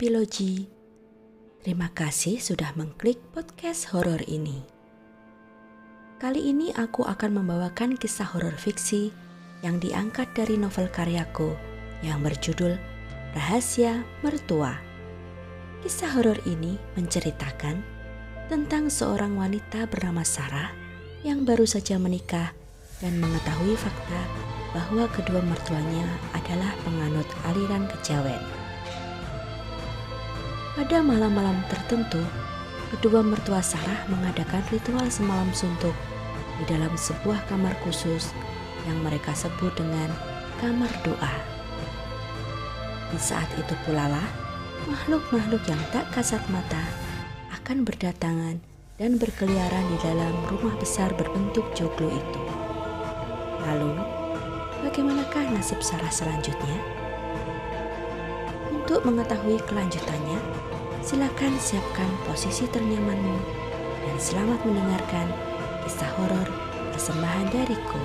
Epilogi. Terima kasih sudah mengklik podcast horor ini. Kali ini aku akan membawakan kisah horor fiksi yang diangkat dari novel karyaku yang berjudul Rahasia Mertua. Kisah horor ini menceritakan tentang seorang wanita bernama Sarah yang baru saja menikah dan mengetahui fakta bahwa kedua mertuanya adalah penganut aliran kejawen. Pada malam-malam tertentu, kedua mertua Sarah mengadakan ritual semalam suntuk di dalam sebuah kamar khusus yang mereka sebut dengan kamar doa. Di saat itu pula lah, makhluk-makhluk yang tak kasat mata akan berdatangan dan berkeliaran di dalam rumah besar berbentuk joglo itu. Lalu, bagaimanakah nasib Sarah selanjutnya? Untuk mengetahui kelanjutannya, silakan siapkan posisi ternyamanmu dan selamat mendengarkan kisah horor persembahan dariku.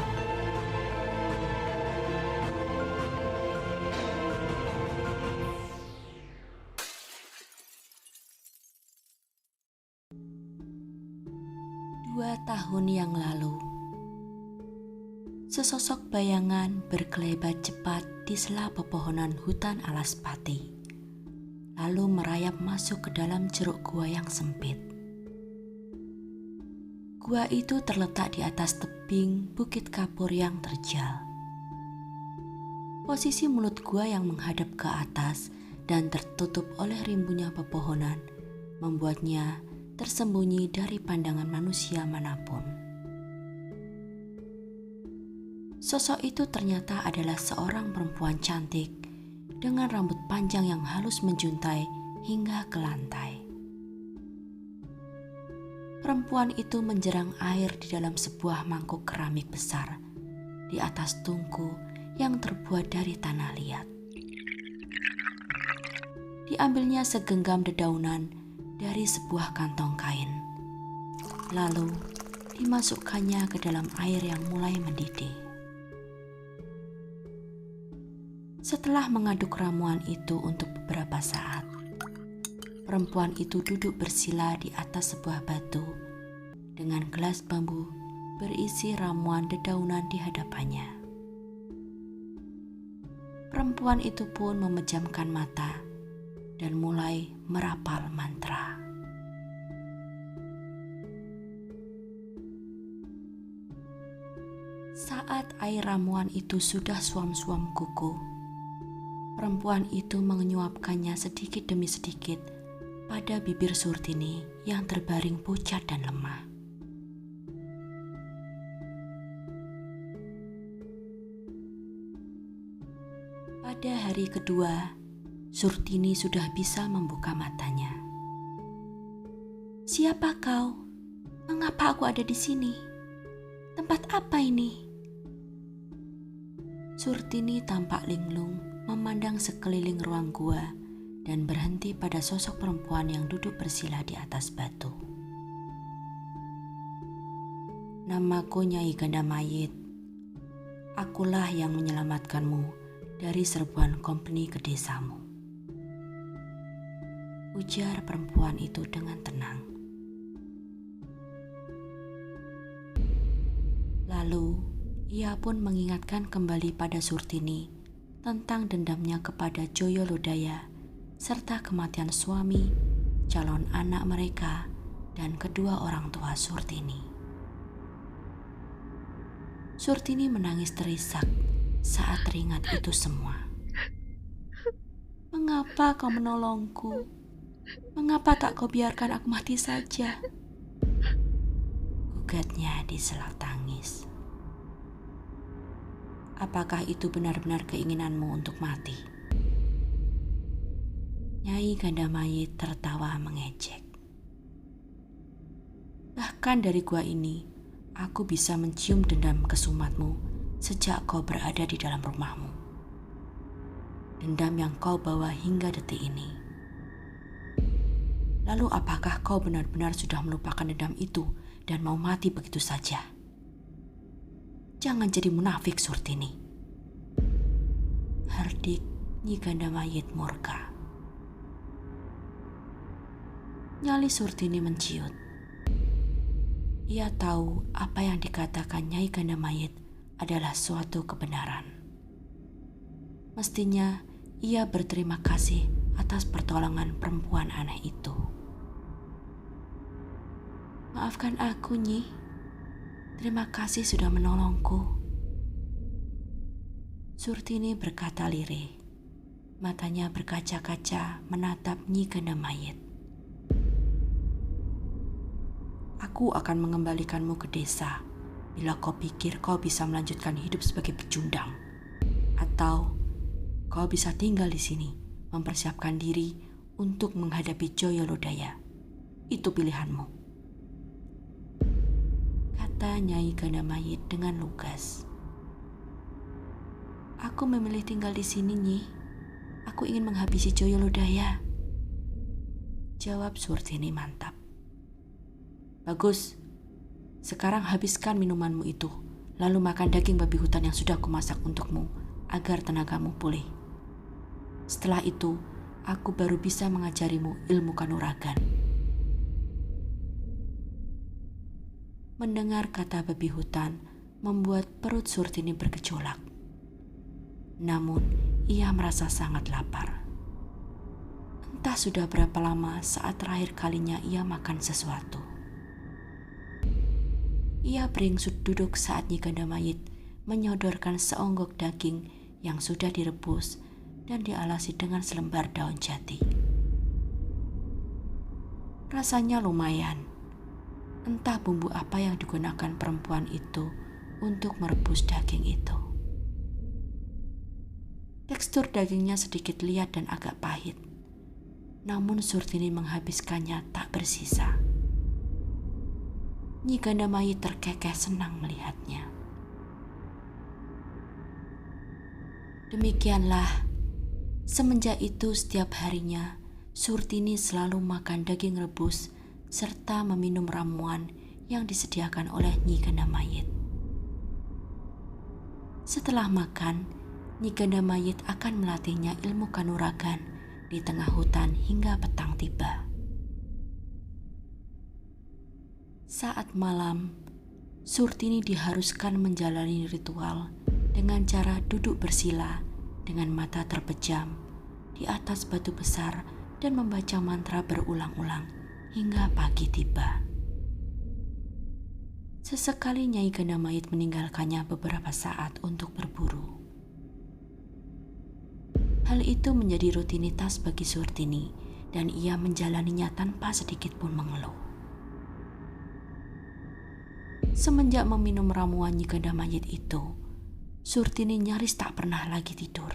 Dua tahun yang lalu, sesosok bayangan berkelebat cepat di sela pepohonan hutan alas pati, lalu merayap masuk ke dalam ceruk gua yang sempit. Gua itu terletak di atas tebing bukit kapur yang terjal. Posisi mulut gua yang menghadap ke atas dan tertutup oleh rimbunnya pepohonan membuatnya tersembunyi dari pandangan manusia manapun. Sosok itu ternyata adalah seorang perempuan cantik dengan rambut panjang yang halus menjuntai hingga ke lantai. Perempuan itu menjerang air di dalam sebuah mangkuk keramik besar di atas tungku yang terbuat dari tanah liat. Diambilnya segenggam dedaunan dari sebuah kantong kain, lalu dimasukkannya ke dalam air yang mulai mendidih. Setelah mengaduk ramuan itu untuk beberapa saat, perempuan itu duduk bersila di atas sebuah batu dengan gelas bambu berisi ramuan dedaunan di hadapannya. Perempuan itu pun memejamkan mata dan mulai merapal mantra. Saat air ramuan itu sudah suam-suam kuku, perempuan itu menyuapkannya sedikit demi sedikit pada bibir Surtini yang terbaring pucat dan lemah. Pada hari kedua, Surtini sudah bisa membuka matanya. "Siapa kau? Mengapa aku ada di sini? Tempat apa ini?" Surtini tampak linglung memandang sekeliling ruang gua dan berhenti pada sosok perempuan yang duduk bersila di atas batu. "Namaku Nyai Gandamayit. Akulah yang menyelamatkanmu dari serbuan kompeni ke desamu," ujar perempuan itu dengan tenang. Lalu, ia pun mengingatkan kembali pada Surtini tentang dendamnya kepada Joyo Lodaya serta kematian suami, calon anak mereka, dan kedua orang tua Surtini. Surtini menangis terisak saat teringat itu semua. "Mengapa kau menolongku? Mengapa tak kau biarkan aku mati saja?" gugatnya di sela tangis. "Apakah itu benar-benar keinginanmu untuk mati?" Nyai Gandamayit tertawa mengejek. "Bahkan dari gua ini, aku bisa mencium dendam kesumatmu sejak kau berada di dalam rumahmu. Dendam yang kau bawa hingga detik ini. Lalu apakah kau benar-benar sudah melupakan dendam itu dan mau mati begitu saja? Jangan jadi munafik, Surtini," hardik Nyi Gandamayit murka. Nyali Surtini menciut. Ia tahu apa yang dikatakan Nyai Ganda Mayit adalah suatu kebenaran. Mestinya ia berterima kasih atas pertolongan perempuan aneh itu. Maafkan aku, Nyi. Terima kasih sudah menolongku. Surtini berkata lirih. Matanya berkaca-kaca menatap Nyi Ganda Mayit. Aku akan mengembalikanmu ke desa bila kau pikir kau bisa melanjutkan hidup sebagai pecundang. Atau kau bisa tinggal di sini, mempersiapkan diri untuk menghadapi Joyo Lodaya. Itu pilihanmu, kata Nyai Ganda Mayit dengan lugas. Aku memilih tinggal di sini, Nyi. Aku ingin menghabisi Joyo Lodaya, jawab Surtini mantap. Bagus, sekarang habiskan minumanmu itu, lalu makan daging babi hutan yang sudah kumasak untukmu agar tenagamu pulih. Setelah itu, aku baru bisa mengajarimu ilmu kanuragan. Mendengar kata babi hutan membuat perut Surtini bergejolak. Namun, ia merasa sangat lapar. Entah sudah berapa lama saat terakhir kalinya ia makan sesuatu. Ia beringsut duduk saat Nyi Ganda Mayit menyodorkan seonggok daging yang sudah direbus dan dialasi dengan selembar daun jati. Rasanya lumayan. Entah bumbu apa yang digunakan perempuan itu untuk merebus daging itu. Tekstur dagingnya sedikit liat dan agak pahit. Namun Surtini menghabiskannya tak bersisa. Nyi Ganda Mayit terkekeh senang melihatnya. Demikianlah, semenjak itu setiap harinya Surtini selalu makan daging rebus serta meminum ramuan yang disediakan oleh Nyi Ganda Mayit. Setelah makan, Nyi Ganda Mayit akan melatihnya ilmu kanuragan di tengah hutan hingga petang tiba. Saat malam, Surtini diharuskan menjalani ritual dengan cara duduk bersila dengan mata terpejam di atas batu besar dan membaca mantra berulang-ulang hingga pagi tiba. Sesekali Nyai Ganda Mayit meninggalkannya beberapa saat untuk berburu. Hal itu menjadi rutinitas bagi Surtini dan ia menjalaninya tanpa sedikit pun mengeluh. Semenjak meminum ramuan Nyi Ganda Mayit itu, Surtini nyaris tak pernah lagi tidur.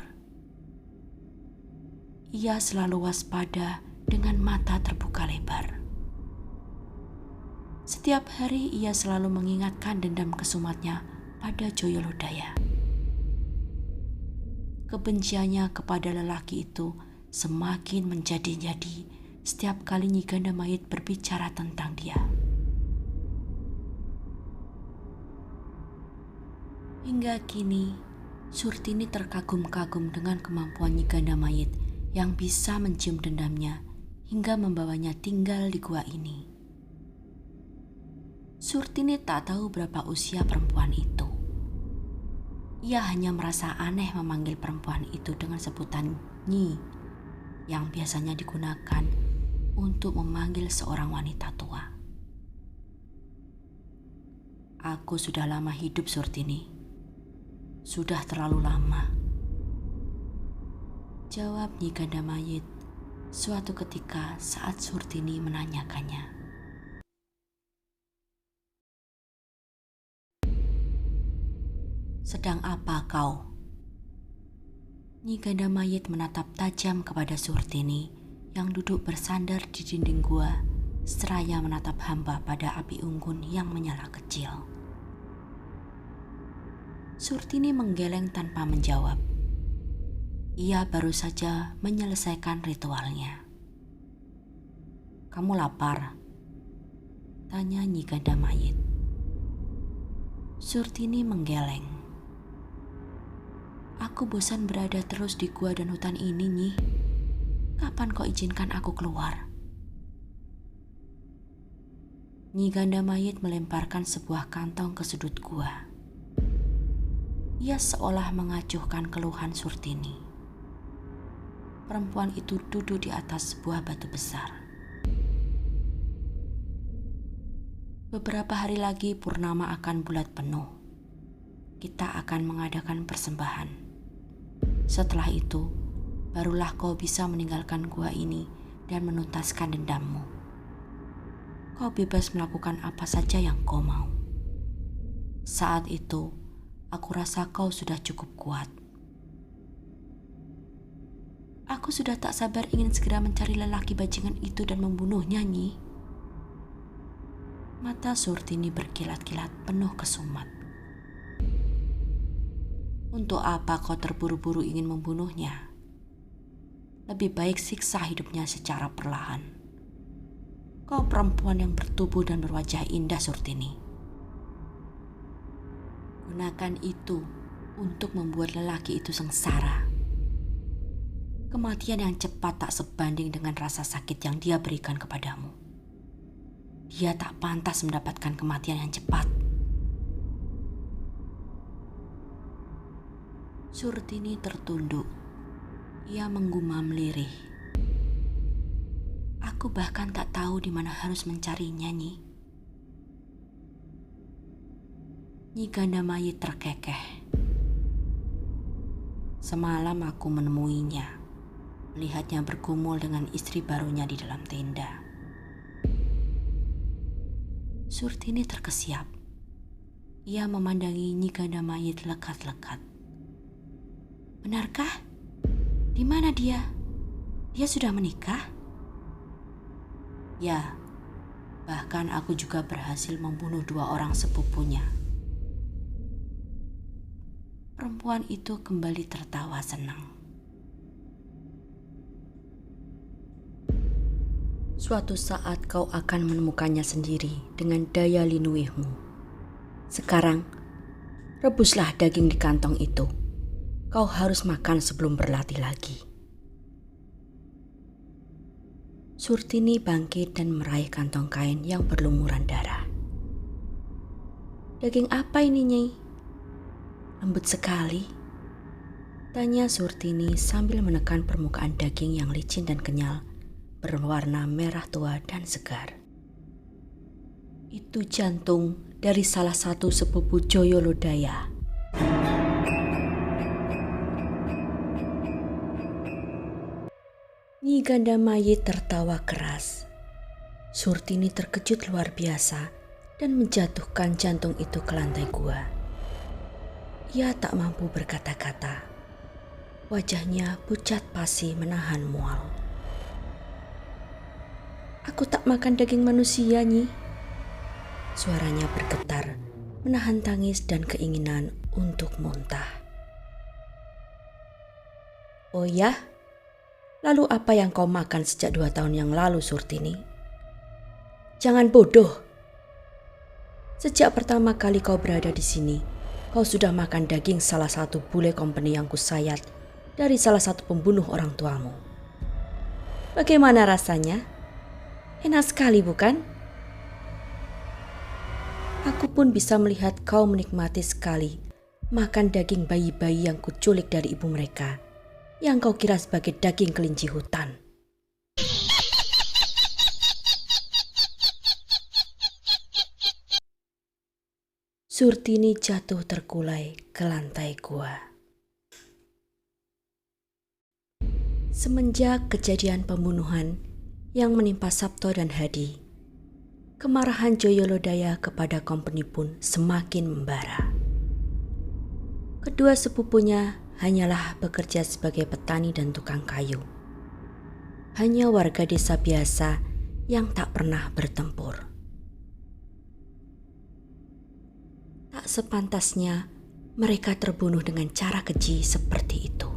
Ia selalu waspada dengan mata terbuka lebar. Setiap hari ia selalu mengingatkan dendam kesumatnya pada Joyo Lodaya. Kebenciannya kepada lelaki itu semakin menjadi-jadi setiap kali Nyi Ganda Mayit berbicara tentang dia. Hingga kini, Surtini terkagum-kagum dengan kemampuan Nyi Ganda Mayit yang bisa mencium dendamnya hingga membawanya tinggal di gua ini. Surtini tak tahu berapa usia perempuan itu. Ia hanya merasa aneh memanggil perempuan itu dengan sebutan Nyi yang biasanya digunakan untuk memanggil seorang wanita tua. Aku sudah lama hidup, Surtini. Sudah terlalu lama, jawab Nyi Ganda Mayit suatu ketika saat Surtini menanyakannya. Sedang apa kau? Nyi Ganda Mayit menatap tajam kepada Surtini yang duduk bersandar di dinding gua seraya menatap hamba pada api unggun yang menyala kecil. Surtini menggeleng tanpa menjawab. Ia baru saja menyelesaikan ritualnya. Kamu lapar? Tanya Nyi Ganda Mayit. Surtini menggeleng. Aku bosan berada terus di gua dan hutan ini, Nyi. Kapan kau izinkan aku keluar? Nyi Ganda Mayit melemparkan sebuah kantong ke sudut gua. Ia seolah mengacuhkan keluhan Surtini. Perempuan itu duduk di atas sebuah batu besar. Beberapa hari lagi purnama akan bulat penuh. Kita akan mengadakan persembahan. Setelah itu, barulah kau bisa meninggalkan gua ini dan menuntaskan dendammu. Kau bebas melakukan apa saja yang kau mau. Saat itu, aku rasa kau sudah cukup kuat. Aku sudah tak sabar ingin segera mencari lelaki bajingan itu dan membunuhnya, Nyi. Mata Surtini berkilat-kilat penuh kesumat. Untuk apa kau terburu-buru ingin membunuhnya? Lebih baik siksa hidupnya secara perlahan. Kau perempuan yang bertubuh dan berwajah indah, Surtini. Gunakan itu untuk membuat lelaki itu sengsara. Kematian yang cepat tak sebanding dengan rasa sakit yang dia berikan kepadamu. Dia tak pantas mendapatkan kematian yang cepat. Surtini tertunduk. Ia menggumam lirih. Aku bahkan tak tahu di mana harus mencarinya, Nyi. Nyi Ganda Mayit terkekeh. Semalam aku menemuinya, melihatnya bergumul dengan istri barunya di dalam tenda. Surtini terkesiap. Ia memandangi Nyi Ganda Mayit lekat-lekat. Benarkah? Di mana dia? Dia sudah menikah? Ya, bahkan aku juga berhasil membunuh 2 orang sepupunya. Perempuan itu kembali tertawa senang. Suatu saat kau akan menemukannya sendiri dengan daya linuihmu. Sekarang, rebuslah daging di kantong itu. Kau harus makan sebelum berlatih lagi. Surtini bangkit dan meraih kantong kain yang berlumuran darah. Daging apa ini, Nyai? Lembut sekali. Tanya Surtini sambil menekan permukaan daging yang licin dan kenyal, berwarna merah tua dan segar. Itu jantung dari salah satu sepupu Joyo Lodaya. Nyi Ganda Mayit tertawa keras. Surtini terkejut luar biasa dan menjatuhkan jantung itu ke lantai gua. Ia tak mampu berkata-kata. Wajahnya pucat pasi menahan mual. Aku tak makan daging manusia, Nyi. Suaranya bergetar, menahan tangis dan keinginan untuk muntah. Oh ya? Lalu apa yang kau makan sejak 2 tahun yang lalu, Surtini? Jangan bodoh. Sejak pertama kali kau berada di sini, kau sudah makan daging salah satu bule company yang kusayat dari salah satu pembunuh orang tuamu. Bagaimana rasanya? Enak sekali, bukan? Aku pun bisa melihat kau menikmati sekali makan daging bayi-bayi yang kuculik dari ibu mereka, yang kau kira sebagai daging kelinci hutan. Surtini jatuh terkulai ke lantai gua. Semenjak kejadian pembunuhan yang menimpa Sabto dan Hadi, kemarahan Joyo Lodaya kepada company pun semakin membara. Kedua sepupunya hanyalah bekerja sebagai petani dan tukang kayu. Hanya warga desa biasa yang tak pernah bertempur. Tak sepantasnya mereka terbunuh dengan cara keji seperti itu.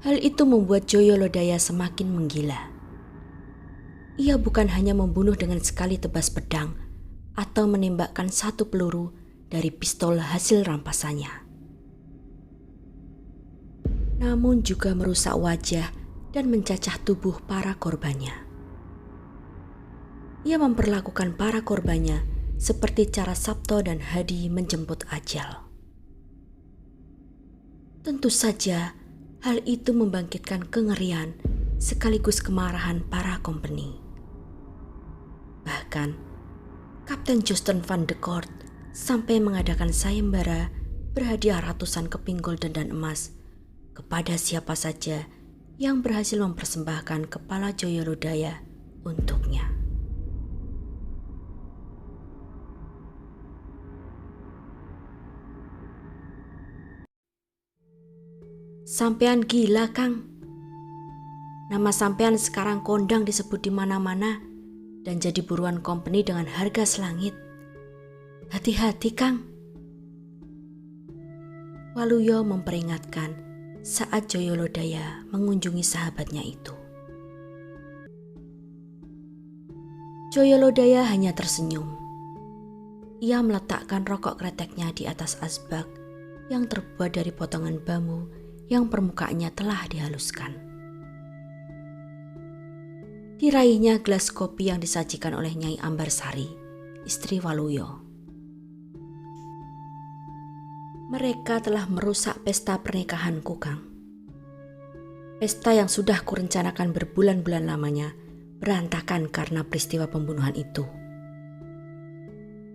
Hal itu membuat Joyo Lodaya semakin menggila. Ia bukan hanya membunuh dengan sekali tebas pedang atau menembakkan 1 peluru dari pistol hasil rampasannya, namun juga merusak wajah dan mencacah tubuh para korbannya. Ia memperlakukan para korbannya seperti cara Sabto dan Hadi menjemput ajal. Tentu saja hal itu membangkitkan kengerian sekaligus kemarahan para company. Bahkan Kapten Justin van de Court sampai mengadakan sayembara berhadiah ratusan keping golden dan emas kepada siapa saja yang berhasil mempersembahkan kepala Joyolodaya untuknya. Sampean gila, Kang. Nama sampean sekarang kondang disebut di mana-mana dan jadi buruan company dengan harga selangit. Hati-hati, Kang. Waluyo memperingatkan saat Joyolodaya mengunjungi sahabatnya itu. Joyolodaya hanya tersenyum. Ia meletakkan rokok kreteknya di atas asbak yang terbuat dari potongan bambu yang permukaannya telah dihaluskan. Diraihnya gelas kopi yang disajikan oleh Nyai Ambarsari, istri Waluyo. Mereka telah merusak pesta pernikahanku, Kang. Pesta yang sudah kurencanakan berbulan-bulan lamanya berantakan karena peristiwa pembunuhan itu.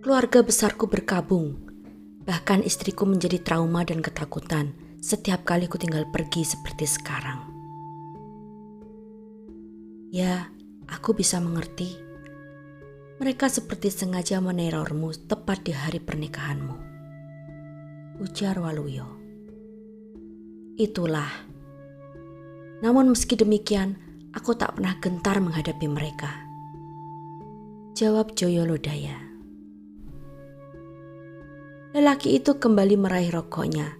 Keluarga besarku berkabung, bahkan istriku menjadi trauma dan ketakutan setiap kali ku tinggal pergi seperti sekarang. Ya, aku bisa mengerti. Mereka seperti sengaja menerormu tepat di hari pernikahanmu, ujar Waluyo. Itulah. Namun meski demikian, aku tak pernah gentar menghadapi mereka, jawab Joyolodaya. Lelaki itu kembali meraih rokoknya,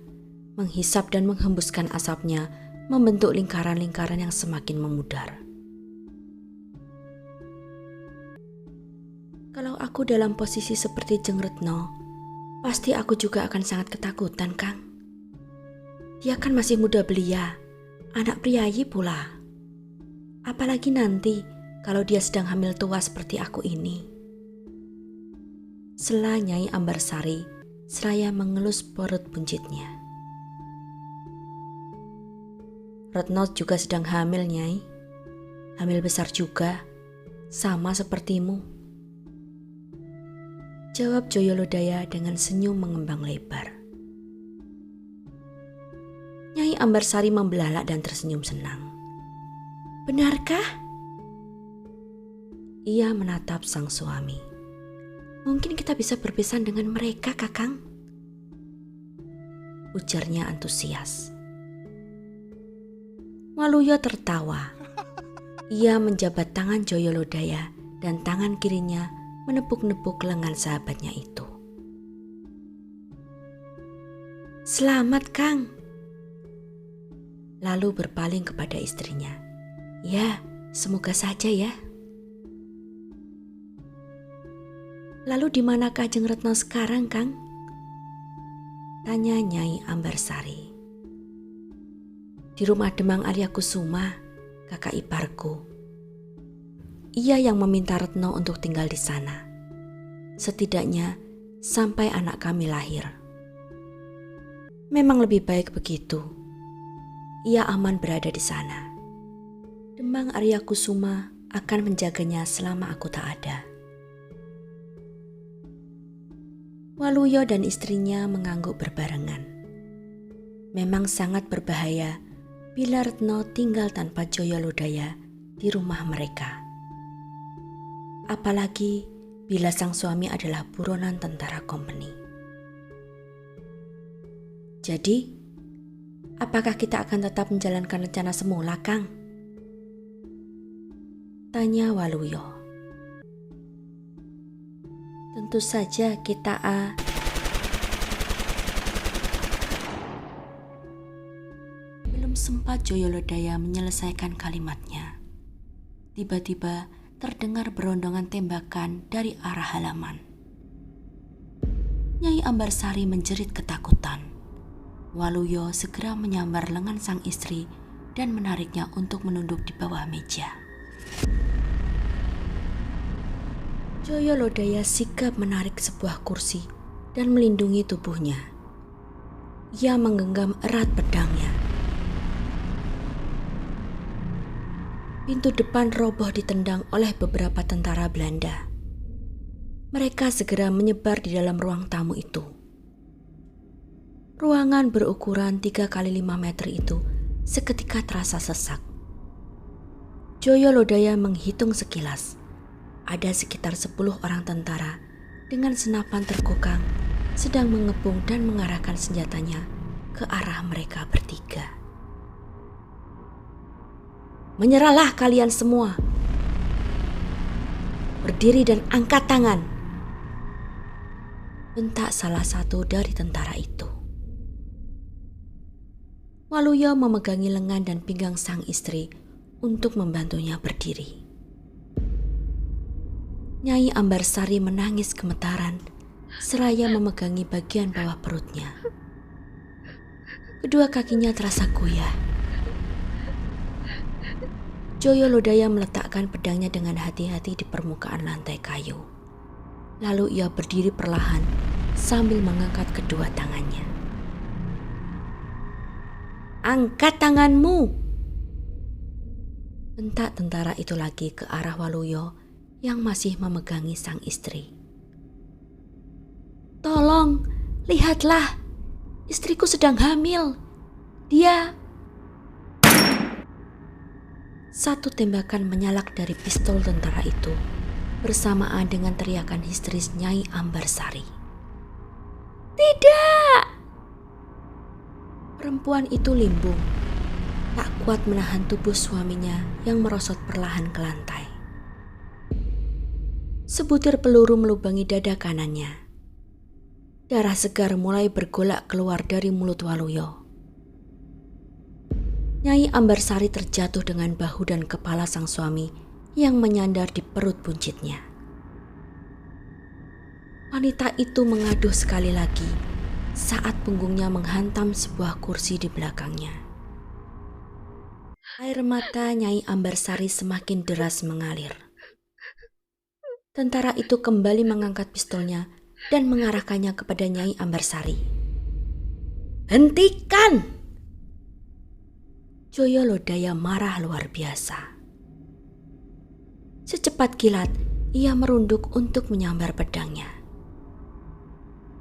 menghisap dan menghembuskan asapnya membentuk lingkaran-lingkaran yang semakin memudar. Kalau aku dalam posisi seperti Jeng Retno, pasti aku juga akan sangat ketakutan, Kang. Dia kan masih muda belia, anak priayi pula. Apalagi nanti kalau dia sedang hamil tua seperti aku ini. Sela Nyai Ambarsari seraya mengelus perut buncitnya. Retno juga sedang hamil, Nyai. Hamil besar juga, sama sepertimu, jawab Joyolodaya dengan senyum mengembang lebar. Nyai Ambarsari membelalak dan tersenyum senang. Benarkah? Ia menatap sang suami. Mungkin kita bisa berpisah dengan mereka, Kakang, ujarnya antusias. Waluyo tertawa. Ia menjabat tangan Joyolodaya dan tangan kirinya menepuk-nepuk lengan sahabatnya itu. Selamat, Kang. Lalu berpaling kepada istrinya. Ya, semoga saja ya. Lalu di manakah Jeng Retno sekarang, Kang? Tanya Nyai Ambarsari. Di rumah Demang Arya Kusuma, kakak iparku. Ia yang meminta Retno untuk tinggal di sana. Setidaknya sampai anak kami lahir. Memang lebih baik begitu. Ia aman berada di sana. Demang Arya Kusuma akan menjaganya selama aku tak ada. Waluyo dan istrinya mengangguk berbarengan. Memang sangat berbahaya bila Retno tinggal tanpa Joyolodaya di rumah mereka. Apalagi bila sang suami adalah buronan tentara company. Jadi, apakah kita akan tetap menjalankan rencana semula, Kang? Tanya Waluyo. Tentu saja kita Belum sempat Joyolodaya menyelesaikan kalimatnya. Tiba-tiba terdengar berondongan tembakan dari arah halaman. Nyai Ambarsari menjerit ketakutan. Waluyo segera menyambar lengan sang istri dan menariknya untuk menunduk di bawah meja. Joyo Lodaya sigap menarik sebuah kursi dan melindungi tubuhnya. Ia menggenggam erat pedangnya. Pintu depan roboh ditendang oleh beberapa tentara Belanda. Mereka segera menyebar di dalam ruang tamu itu. Ruangan berukuran 3x5 meter itu seketika terasa sesak. Joyo Lodaya menghitung sekilas. Ada sekitar 10 orang tentara dengan senapan terkokang sedang mengepung dan mengarahkan senjatanya ke arah mereka bertiga. "Menyerahlah kalian semua. Berdiri dan angkat tangan," bentak salah satu dari tentara itu. Waluyo memegangi lengan dan pinggang sang istri untuk membantunya berdiri. Nyai Ambarsari menangis gemetaran seraya memegangi bagian bawah perutnya. Kedua kakinya terasa goyah. Joyo Lodaya meletakkan pedangnya dengan hati-hati di permukaan lantai kayu. Lalu ia berdiri perlahan sambil mengangkat kedua tangannya. "Angkat tanganmu!" bentak tentara itu lagi ke arah Waluyo yang masih memegangi sang istri. "Tolong, lihatlah, istriku sedang hamil. Dia..." Satu tembakan menyalak dari pistol tentara itu bersamaan dengan teriakan histeris Nyai Ambarsari. "Tidak!" Perempuan itu limbung, tak kuat menahan tubuh suaminya yang merosot perlahan ke lantai. Sebutir peluru melubangi dada kanannya. Darah segar mulai bergolak keluar dari mulut Waluyo. Nyai Ambarsari terjatuh dengan bahu dan kepala sang suami yang menyandar di perut buncitnya. Wanita itu mengaduh sekali lagi saat punggungnya menghantam sebuah kursi di belakangnya. Air mata Nyai Ambarsari semakin deras mengalir. Tentara itu kembali mengangkat pistolnya dan mengarahkannya kepada Nyai Ambarsari. "Hentikan!" Joyo Lodaya marah luar biasa. Secepat kilat, ia merunduk untuk menyambar pedangnya.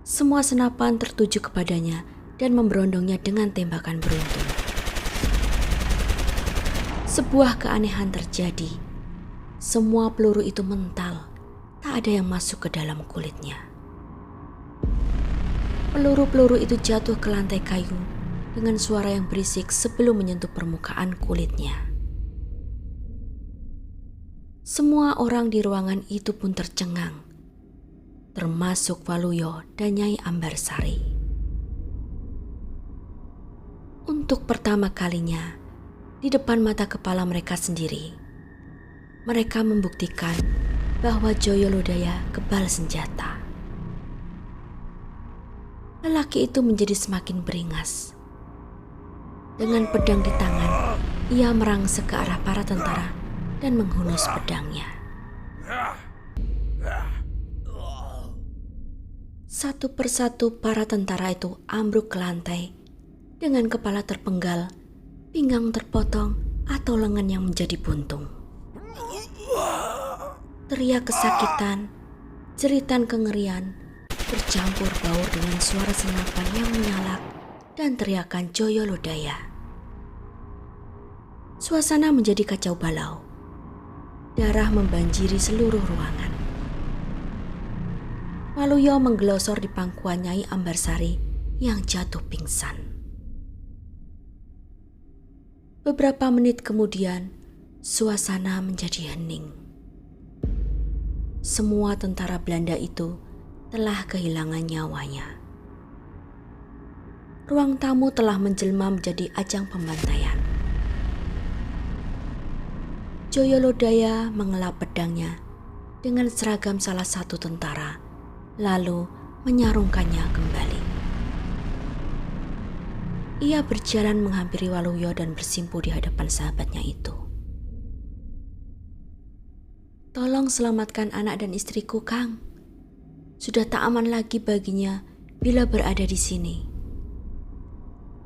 Semua senapan tertuju kepadanya dan memberondongnya dengan tembakan beruntun. Sebuah keanehan terjadi. Semua peluru itu mental. Tak ada yang masuk ke dalam kulitnya. Peluru-peluru itu jatuh ke lantai kayu dengan suara yang berisik sebelum menyentuh permukaan kulitnya. Semua orang di ruangan itu pun tercengang, termasuk Waluyo dan Nyai Ambarsari. Untuk pertama kalinya, di depan mata kepala mereka sendiri, mereka membuktikan bahwa Joyo Lodaya kebal senjata. Lelaki itu menjadi semakin beringas. Dengan pedang di tangan, ia merangsek ke arah para tentara dan menghunus pedangnya. Satu persatu para tentara itu ambruk ke lantai dengan kepala terpenggal, pinggang terpotong, atau lengan yang menjadi buntung. Teriak kesakitan, jeritan kengerian, bercampur baur dengan suara senapan yang menyalak dan teriakan Joyo Lodaya. Suasana menjadi kacau balau. Darah membanjiri seluruh ruangan. Waluyo menggelosor di pangkuan Nyai Ambarsari yang jatuh pingsan. Beberapa menit kemudian, suasana menjadi hening. Semua tentara Belanda itu telah kehilangan nyawanya. Ruang tamu telah menjelma menjadi ajang pembantaian. Joyo Lodaya mengelap pedangnya dengan seragam salah satu tentara, lalu menyarungkannya kembali. Ia berjalan menghampiri Waluyo dan bersimpu di hadapan sahabatnya itu. Tolong selamatkan anak dan istriku, Kang. Sudah tak aman lagi baginya bila berada di sini.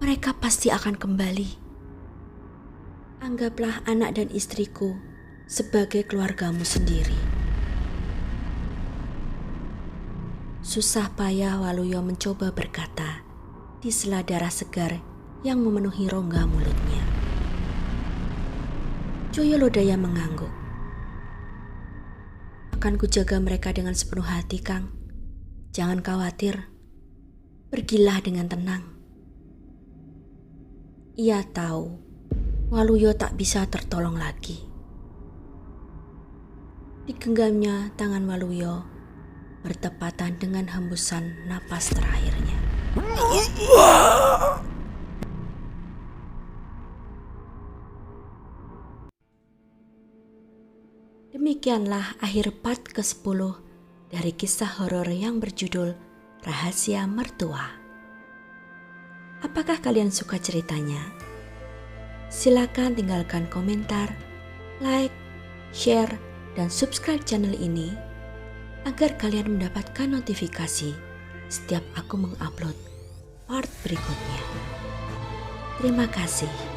Mereka pasti akan kembali. Anggaplah anak dan istriku sebagai keluargamu sendiri. Susah payah Waluyo mencoba berkata di sela darah segar yang memenuhi rongga mulutnya. Joyolodaya mengangguk. Akan kujaga mereka dengan sepenuh hati, Kang. Jangan khawatir. Pergilah dengan tenang. Ia tahu Waluyo tak bisa tertolong lagi. Digenggamnya tangan Waluyo bertepatan dengan hembusan napas terakhirnya. Demikianlah akhir part ke-10 dari kisah horor yang berjudul Rahasia Mertua. Apakah kalian suka ceritanya? Silakan tinggalkan komentar, like, share, dan subscribe channel ini agar kalian mendapatkan notifikasi setiap aku mengupload part berikutnya. Terima kasih.